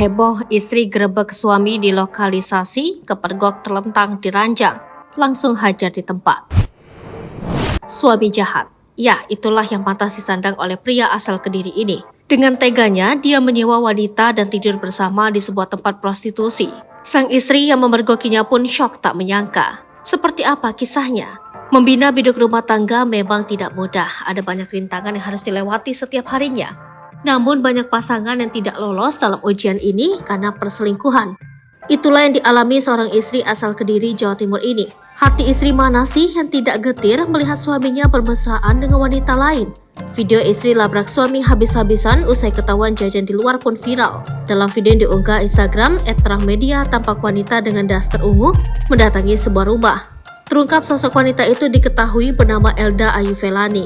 Heboh istri gerebek suami di lokalisasi, kepergok terlentang di ranjang, langsung hajar di tempat. Suami jahat. Ya, itulah yang pantas disandang oleh pria asal Kediri ini. Dengan teganya, dia menyewa wanita dan tidur bersama di sebuah tempat prostitusi. Sang istri yang memergokinya pun syok tak menyangka. Seperti apa kisahnya? Membina biduk rumah tangga memang tidak mudah. Ada banyak rintangan yang harus dilewati setiap harinya. Namun banyak pasangan yang tidak lolos dalam ujian ini karena perselingkuhan. Itulah yang dialami seorang istri asal Kediri, Jawa Timur ini. Hati istri mana sih yang tidak getir melihat suaminya bermesraan dengan wanita lain? Video istri labrak suami habis-habisan usai ketahuan jajan di luar pun viral. Dalam video yang diunggah Instagram, @terangmedia tampak wanita dengan daster ungu mendatangi sebuah rumah. Terungkap sosok wanita itu diketahui bernama Elda Ayu Felani.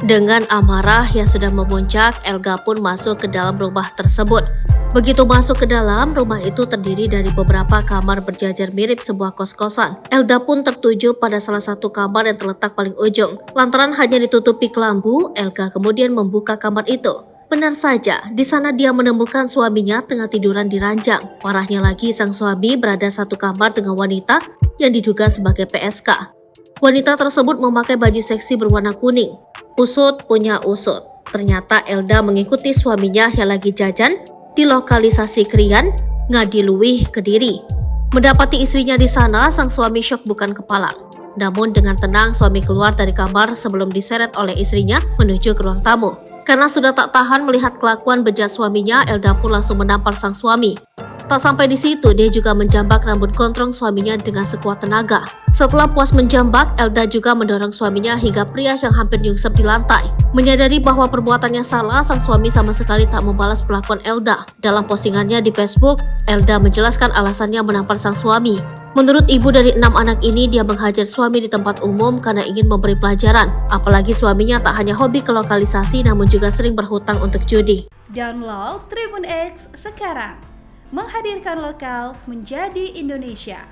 Dengan amarah yang sudah memuncak, Elga pun masuk ke dalam rumah tersebut. Begitu masuk ke dalam, rumah itu terdiri dari beberapa kamar berjajar mirip sebuah kos-kosan. Elga pun tertuju pada salah satu kamar yang terletak paling ujung. Lantaran hanya ditutupi kelambu, Elga kemudian membuka kamar itu. Benar saja, di sana dia menemukan suaminya tengah tiduran di ranjang. Parahnya lagi, sang suami berada satu kamar dengan wanita yang diduga sebagai PSK. Wanita tersebut memakai baju seksi berwarna kuning. Usut punya usut. Ternyata Elda mengikuti suaminya yang lagi jajan di lokalisasi Krian, Ngadiluih, Kediri. Mendapati istrinya di sana, sang suami syok bukan kepala. Namun dengan tenang suami keluar dari kamar sebelum diseret oleh istrinya menuju ke ruang tamu. Karena sudah tak tahan melihat kelakuan bejat suaminya, Elda pun langsung menampar sang suami. Tak sampai di situ, dia juga menjambak rambut gondrong suaminya dengan sekuat tenaga. Setelah puas menjambak, Elda juga mendorong suaminya hingga pria yang hampir nyungsep di lantai. Menyadari bahwa perbuatannya salah, sang suami sama sekali tak membalas perlakuan Elda. Dalam postingannya di Facebook, Elda menjelaskan alasannya menampar sang suami. Menurut ibu dari 6 anak ini, dia menghajar suami di tempat umum karena ingin memberi pelajaran. Apalagi suaminya tak hanya hobi ke lokalisasi, namun juga sering berhutang untuk judi. Download Tribun X sekarang. Menghadirkan lokal menjadi Indonesia.